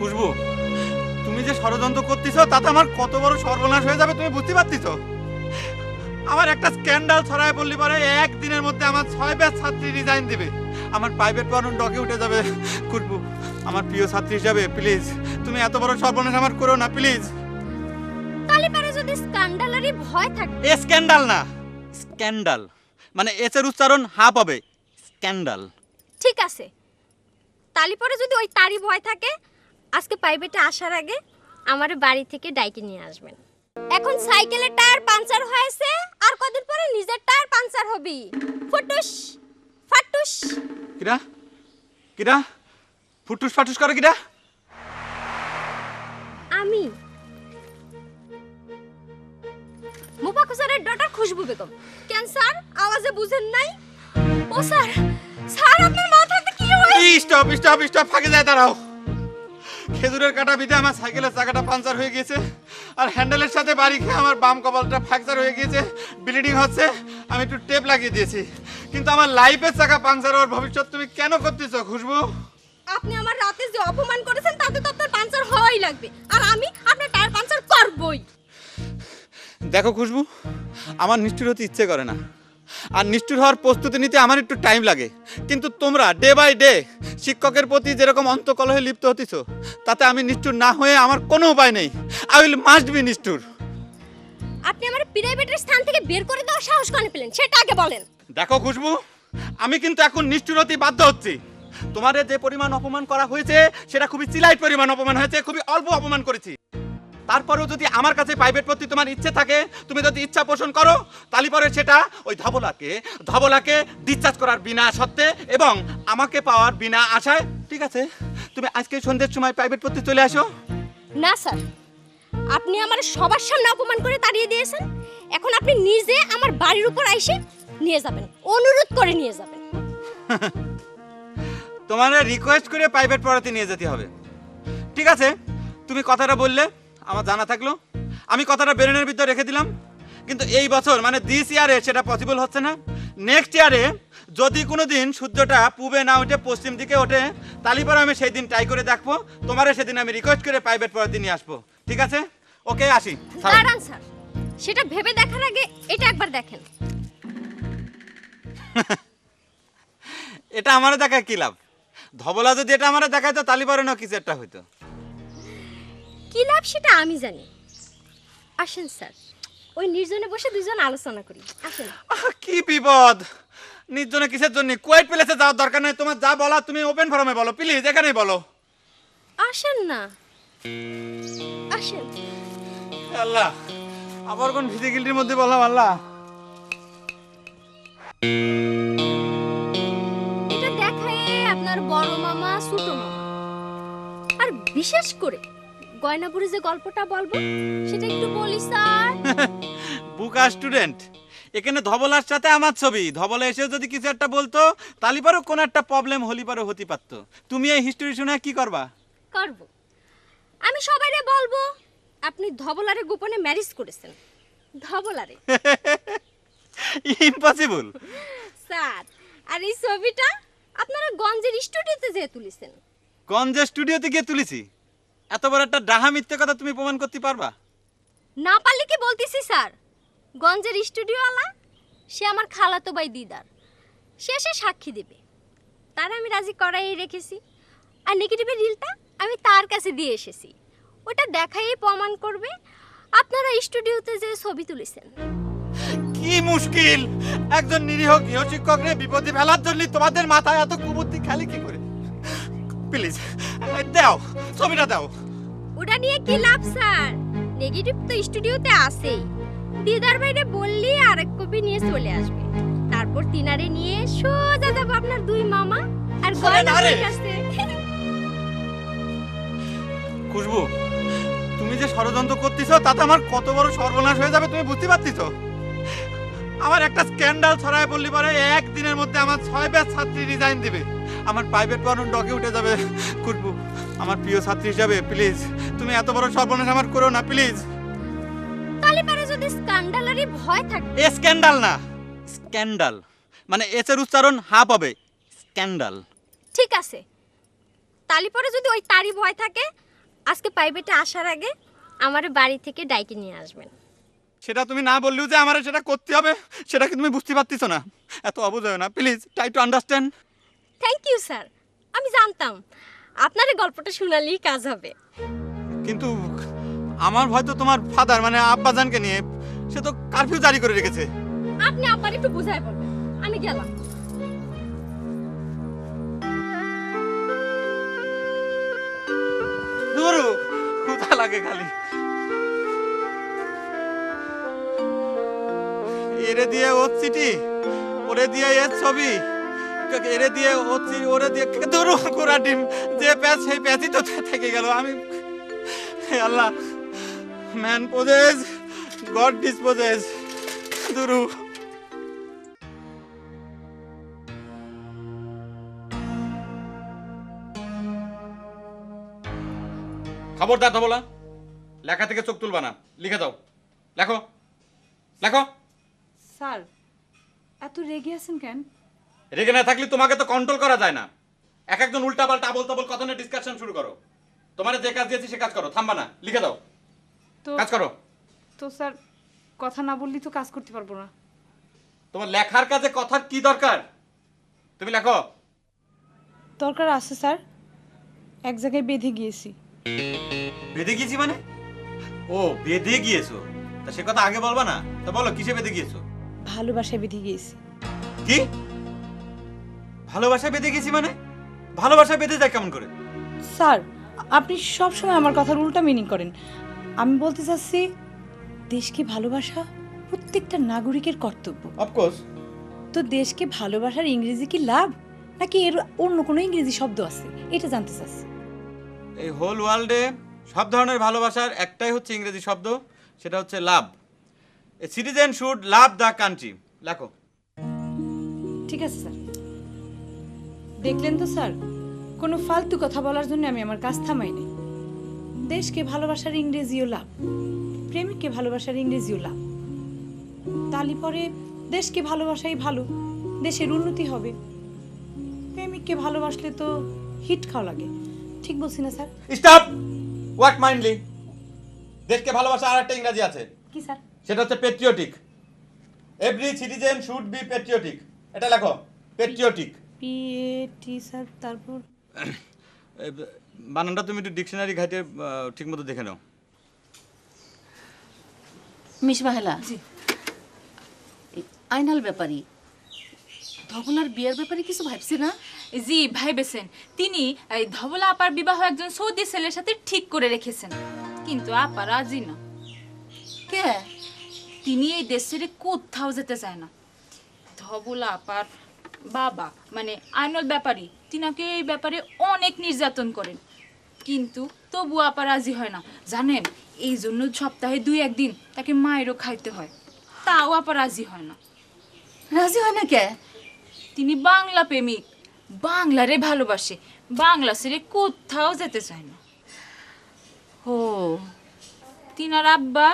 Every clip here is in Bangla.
খুশবু, তুমি যে ষড়যন্ত্র করতেছ তাতে আমার কত বড় সর্বনাশ হয়ে যাবে তুমি বুঝতে পারতেছ? আমার একটা স্ক্যান্ডাল ছড়ায় বললি পরে একদিনের মধ্যে আমার 6 ব্যাচ ছাত্রী রিজাইন দিবে, আমার প্রাইভেট পড়ানোর ডগে উঠে যাবে। খুশবু, আমার প্রিয় ছাত্রী হিসাবে প্লিজ তুমি এত বড় সর্বনাশ আমার করো না প্লিজ। তাহলে পারে যদি স্ক্যান্ডালেরই ভয় থাকে। এ স্ক্যান্ডাল না, স্ক্যান্ডাল মানে এস এর উচ্চারণ হাফ হবে, স্ক্যান্ডাল। ঠিক আছে, তালি পরে যদি ওই তারই ভয় থাকে, আজকে প্রাইভেটে আসার আগে আমারে বাড়ি থেকে ডাইকে নিয়ে আসবেন। এখন সাইকেলের টায়ার পাঞ্চার হয়েছে, আর কদিন পরে নিজের টায়ার পাঞ্চার হবে। ফুটুস ফাটুস। কিরা কিরা ফুটুস ফাটুস করে কিরা? আমি মুবারক স্যারের ডটার খুশবু বেগম। কেন স্যার আওয়াজে বুঝেন নাই? ও স্যার, স্যার আপনার মাথাতে কি হয়েছে? স্টপ স্টপ স্টপ, ফাঁকে যায় দাঁড়াও। খেজুরের কাটা বিধে আমার সাইকেলের চাকাটা পাঞ্চার হয়ে গিয়েছে, আর হ্যান্ডেলের সাথে বাড়ি খেয়ে আমার বাম কপালটা ফ্র্যাকচার হয়ে গিয়েছে, ব্লিডিং হচ্ছে। আমি একটু টেপ লাগিয়ে দিয়েছি, কিন্তু আমার লাইফের চাকা পাঞ্চার হওয়ার ভবিষ্যৎ তুমি কেন করতেছো খুশবু? আপনি আমার রাতে যে অপমান করেছেন তাতে তো আপনার পাঞ্চার হওয়াই লাগবে, আর আমি আপনার টায়ার পাঞ্চার করবই। দেখো খুশবু, আমার নিষ্ঠুর হতে ইচ্ছে করে না, আর নিষ্ঠুর হওয়ার প্রস্তুতি নিতে আমার একটু টাইম লাগে, কিন্তু তোমরা ডে বাই ডে শিক্ষকের প্রতি যেরকম অন্তকলহে লিপ্ত হতেছো, তাতে আমি নিষ্ঠুর না হয়ে আমার কোনো উপায় নেই। আই উইল মাস্ট বি নিষ্ঠুর। আপনি আমার প্রাইভেটের স্থান থেকে বের করে দেওয়ার সাহস কেন পেলেন সেটা আগে বলেন। দেখো খুশবু, আমি কিন্তু এখন নিষ্ঠুর হতে বাধ্য হচ্ছি। তোমার যে পরিমাণ অপমান করা হয়েছে সেটা খুবই চিলাইট পরিমাণ অপমান হয়েছে, খুবই অল্প অপমান করেছি। তারপরেও যদি আমার কাছে প্রাইভেট প্রতি তোমার ইচ্ছে থাকে, তুমি যদি ইচ্ছা পোষণ করো, তাহলে পরে সেটা ওই ধবলাকে ডিসচার্জ করার বিনা সত্ত্বে এবং আমাকে পাওয়ার বিনা আশায়। ঠিক আছে, তুমি আজকে সন্ধ্যের সময় প্রাইভেট প্রতি চলে আসো। না স্যার, আপনি আমার সবার সামনে অপমান করে তাড়িয়ে দিয়েছেন, এখন আপনি নিজে আমার বাড়ির উপর এসে নিয়ে যাবেন, অনুরোধ করে নিয়ে যাবেন। তোমার রিকোয়েস্ট করে প্রাইভেট পড়াতে নিয়ে যেতে হবে। ঠিক আছে, তুমি কথাটা বললে আমার জানা থাকলো, আমি কথাটা ব্রেনের ভিতরে রেখে দিলাম। কিন্তু এই বছর মানে দিস ইয়ারে সেটা পসিবল হচ্ছে না। নেক্সট ইয়ারে যদি কোনো দিন সূর্যটা পূবে না উঠে পশ্চিম দিকে ওঠে, তাহলে পরে আমি সেই দিন ট্রাই করে দেখবো, তোমার সেদিন আমি রিকোয়েস্ট করে প্রাইভেট পড়াতে নিয়ে আসবো। ঠিক আছে, ওকে, আসি। দাঁড়ান স্যার, সেটা ভেবে দেখার আগে এটা একবার দেখেন। এটা আমারে দেখায় কি লাভ? ধবলা যদি এটা আমারে দেখায় তো তালি পরে না কিছু একটা হইতো। কি লাভ সেটা আমি জানি। আসেন স্যার, ওই নির্জনে বসে দুজন আলোচনা করি, আসেন। কি বিপদ! নির্জনে কিসের জন্য? কোয়াইট প্লেসে যাওয়ার দরকার নেই, তোমার যা বলা তুমি ওপেন ফোরামে বলো প্লিজ, এখানেই বলো। আসেন না, আসেন। আল্লাহ, আবার কোন ফিজিক্যালিটির মধ্যে বললাম আল্লাহ। এটা দেখায় আপনার বড় মামা ছোট মামা, আর বিশেষ করে গয়নাপুরে যে গল্পটা বলবো সেটা একটু বলি স্যার। বুকা স্টুডেন্ট, এখানে ধবলার সাথে আমার ছবি, ধবলা এসেও যদি কিছু একটা বলতো তাহলে পরে কোন একটা প্রবলেম হলি পরে হতে পারতো। তুমি এই হিস্টরি শুনে কি করবা? করব, আমি সবাইরে বলবো আপনি ধবলারে গোপনে ম্যারেজ করেছেন। ধবলারে। ইম্পসিবল স্যার, আর এই ছবিটা আপনারা গঞ্জের স্টুডিওতে যেয়ে তুলেছেন। গঞ্জের স্টুডিওতে গিয়ে তুলেছি? এত বড় একটা ডাহা মিথ্যে কথা তুমি প্রমাণ করতে পারবা? না পারলে কি বলতেছি স্যার, গঞ্জের স্টুডিওওয়ালা সে আমার খালাতো ভাই দিদার, সে সাক্ষী দেবে, তার আমি রাজি করাই রেখেছি। আর নেগেটিভের রিলটা আমি তার কাছে দিয়ে এসেছি, ওটা দেখাই প্রমাণ করবে আপনারা স্টুডিওতে যে ছবি তুলেছেন। কি মুশকিল! একজন নিরীহ গৃহশিক্ষক রে বিপদে ফেলার জন্য তোমাদের মাথায় এত কুবুদ্ধি খালি কি করে? প্লিজ দাও, ছবিটা দাও। ওটা নিয়ে কি লাভ স্যার? নেগেটিভ তো স্টুডিওতে আছেই, দিদার বাইরে বললি আরেক কপি নিয়ে চলে আসবে, তারপর তিনারে নিয়ে সোজা যাবো আপনার দুই মামা আর গয়নার কাছে। খুশবু, তুমি যে ষড়যন্ত্র করতেছো তাতে আমার কত বড় সর্বনাশ হয়ে যাবে তুমি বুঝতে পারতেছো? আমার একটা স্ক্যান্ডাল ছড়ায় বললি পরে একদিনের মধ্যে আমার 6 ব্যাচ ছাত্রী রিজাইন দিবে, আমার প্রাইভেট পড়ানোর ডগে উঠে যাবে। খুশবু, আমার প্রিয় ছাত্রী হিসাবে প্লিজ তুমি এত বড় সর্বনাশ আমার করো না প্লিজ। তাহলে পারে যদি স্ক্যান্ডালেরই ভয় থাকে। এ স্ক্যান্ডাল না, স্ক্যান্ডাল মানে এস এর উচ্চারণ হাফ হবে, স্ক্যান্ডাল। ঠিক আছে, তাহলে পরে যদি ওই তারই ভয় থাকে, আজকে প্রাইভেটে আসার আগে আমার বাড়ি থেকে ডাইকে নিয়ে আসবেন। সেটা তুমি না বললেও যে আমার সেটা করতে হবে সেটা কি তুমি বুঝতে পারতেছো না? এত অবুঝ হয় না, please try to understand. Thank you sir, আমি জানতাম আপনার এই গল্পটা শোনালেই কাজ হবে। কিন্তু আমার ভয় তো তোমার ফাদার মানে আব্বাজানকে নিয়ে, সে তো কারফিউ জারি করে রেখেছে। আপনি আবার একটু বুঝাই বলবেন, আমি গেলাম। ধরু ক্ষুধা লাগে খালি। এরে দিয়ে ও চিঠি, ওরে দিয়ে এর ছবি, এরে দিয়ে ও ওরে দিয়ে ধরু কোরা ডিম, যে প্যাচ সেই প্যাচই তো থেকে গেল। আমি হে আল্লাহ, ম্যান পোজেস গড ডিসপোজেস। ধরু খবরদার ধবলা, লেখা থেকে চোখ তুলবা না, লিখে দাও। লেখো লেখো। স্যার এত রেগে আছেন কেন? রেগে না থাকলে তোমাকে তো কন্ট্রোল করা যায় না। এক একজন উল্টা পাল্টা আবল তাবল কথা নিয়ে ডিসকাশন শুরু করো। তোমার যে কাজ দিয়েছি সে কাজ করো, থামবা না, লিখে দাও, তো কাজ করো। তো স্যার কথা না বললেই তো কাজ করতে পারবো না। তোমার লেখার কাজে কথার কি দরকার? তুমি লেখো। দরকার আছে স্যার, এক জায়গায় বেঁধে গিয়েছি। বেঁধে গিয়েছি মানে? ও বেঁধে গিয়েছো, তা সে কথা আগে বলবা না? তা বলো কিসে বেঁধে গিয়েছো? ভালোবাসায় বেঁধে গিয়েছি। কি ভালোবাসায় বেঁধে গেছি মানে? ভালোবাসায় বেঁধে যায় কেমন করে? স্যার আপনি সবসময় আমার কথার উল্টা মিনিং করেন। আমি বলতে চাচ্ছি দেশকে ভালোবাসা প্রত্যেকটা নাগরিকের কর্তব্য। অফকোর্স। তো দেশকে ভালোবাসার ইংরেজি কি লাভ, নাকি এর অন্য কোনো ইংরেজি শব্দ আছে, এটা জানতে চাচ্ছি। এই হোল ওয়ার্ল্ডে সব ধরনের ভালোবাসার একটাই হচ্ছে ইংরেজি শব্দ, সেটা হচ্ছে love. A citizen should love the country. লেখো। ঠিক আছে স্যার। দেখলেন তো স্যার, কোনো ফালতু কথা বলার জন্য আমি আমার কাজ থামাইনি। দেশকে ভালোবাসার ইংরেজিও লাভ, প্রেমিককে ভালোবাসার ইংরেজিও লাভ। তালি পরে দেশকে ভালোবাসাই ভালো, দেশের উন্নতি হবে। প্রেমিককে ভালোবাসলে তো হিট খাওয়া লাগে, ঠিক বলছি না স্যার? Stop work মাইন্ডলি। দেশকে ভালোবাসা আর একটা ইংরেজি আছে, কি স্যার? সেটা হচ্ছে patriotic. Every citizen should be patriotic. এটা লেখো, পেট্রিয়টিক। PAT স্যার, তারপর বানানটা তুমি একটু ডিকশনারি ঘাটে ঠিকমতো দেখে নাও। মিস মাহেলা, আইনাল ব্যাপারী ধবলার বিয়ের ব্যাপারে কিছু ভাবছে না? জি ভাইবেছেন, তিনি এই ধবলা আপার বিবাহ একজন সৌদি ছেলের সাথে ঠিক করে রেখেছেন, কিন্তু আপা রাজি না। কে? তিনি এই দেশ ছেড়ে কোথাও যেতে চায় না। ধবলা আপার বাবা মানে আইনাল ব্যাপারী তিনাকে এই ব্যাপারে অনেক নির্যাতন করেন, কিন্তু তবু আপা রাজি হয় না। জানেন, এই জন্য সপ্তাহে 2-1 দিন তাকে মায়েরও খাইতে হয়, তাও আপা রাজি হয় না। রাজি হয় না কে? তিনি বাংলা প্রেমিক, বাংলারে ভালোবাসে, বাংলা ছেড়ে কোথাও যেতে চায় না। ও তিনার আব্বা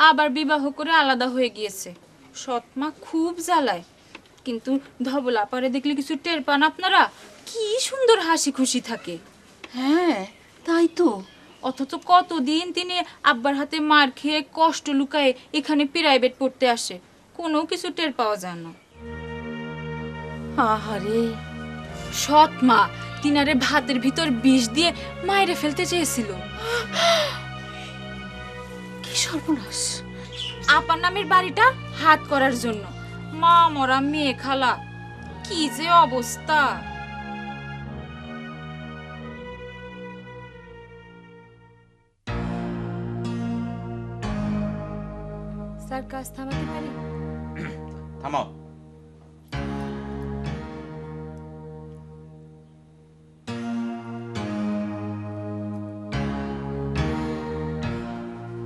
আবার বিবাহ করে আলাদা হয়ে গিয়েছে। সৎমা খুব জ্বালায়, কিন্তু ধবলা পারে দেখলে কিছু টের পান আপনারা? কি সুন্দর হাসি খুশি থাকে। হ্যাঁ তাই তো। অথচ কতদিন তিনি আব্বার হাতে মার খেয়ে কষ্ট লুকায়ে এখানে প্রাইভেট পড়তে আসে, কোনো কিছু টের পাওয়া যায় না। আহারে, সৎমা তিনারে ভাতের ভিতর বিষ দিয়ে মাইরে ফেলতে চেয়েছিল। কি সর্বনাশ! আপার নামের বাড়িটা হাত করার জন্য। মা মরা মেয়ে খালা, কি যে অবস্থা! স্যার কাজ থামাতে পারি? থামাও।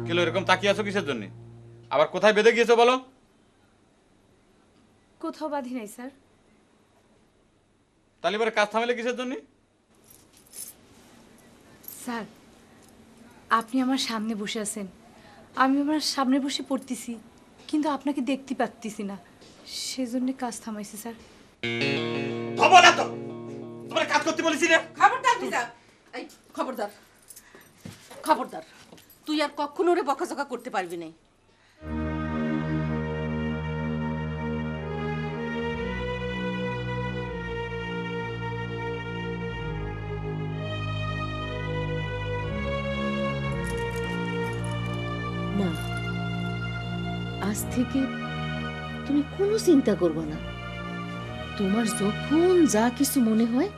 কেলো এরকম তাকিয়ে আছো কিসের জন্য? আবার কোথায় বেঁধে গিয়েছো বলো? কোথাও বাধি নাই স্যার। তাহলে এবারে কাজ থামালে কিসের জন্য? স্যার আপনি আমার সামনে বসে আছেন, আমি আমার সামনে বসে পড়তেছি, কিন্তু আপনাকে দেখতে পাচ্ছি না, সেজন্য কাজ থামাইছি স্যার। ধবলা তো তোমার কাজ করতে বলেছি রে। খবরদার মিজা, এই খবরদার, খবরদার, তুই আর কখনো ওরে বকাঝকা করতে পারবি না। মা, আজ থেকে তুমি কোনো চিন্তা করবে না। তোমার যখন যা কিছু মনে হয়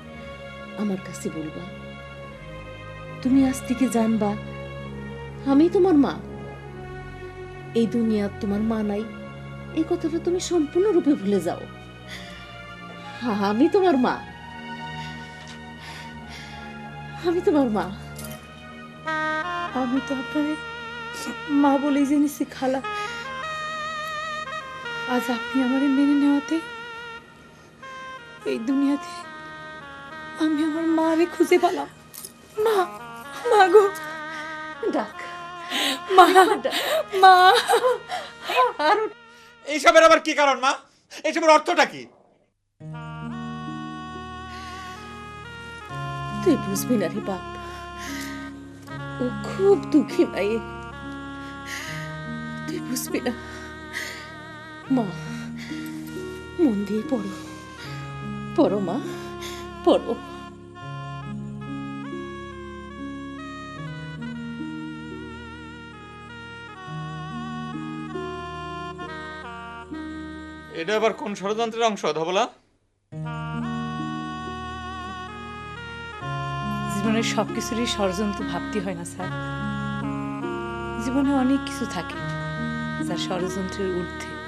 আমার কাছে বলবা। তুমি আজ থেকে জানবা আমি তোমার মা। এই দুনিয়া তোমার মা নাই, এই কথাটা তুমি সম্পূর্ণরূপে ভুলে যাও। আমি তোমার মা, আমি তোমার মা। আমি তো আপনারে মা বলেই জেনেছি খালা। আজ আপনি আমারে মেনে নেওয়াতে এই দুনিয়াতে আমি আমার মারে খুঁজে পেলাম। মা, মা গো, ডাক মা, মা। এইসবের আবার কি কারণ মা? এইসবের অর্থটা কি? তুই বুঝবি না রে বাপ, ও খুব দুঃখী নাই, তুই বুঝবি না। মা, মন দিয়ে পড়ো, পড়ো মা, পড়ো। এটা আবার কোন ষড়যন্ত্রের অংশ ধবলা? জীবনের সবকিছুরই ষড়যন্ত্র ভাবতে হয় না স্যার। জীবনে অনেক কিছু থাকে যা ষড়যন্ত্রের ঊর্ধ্বে।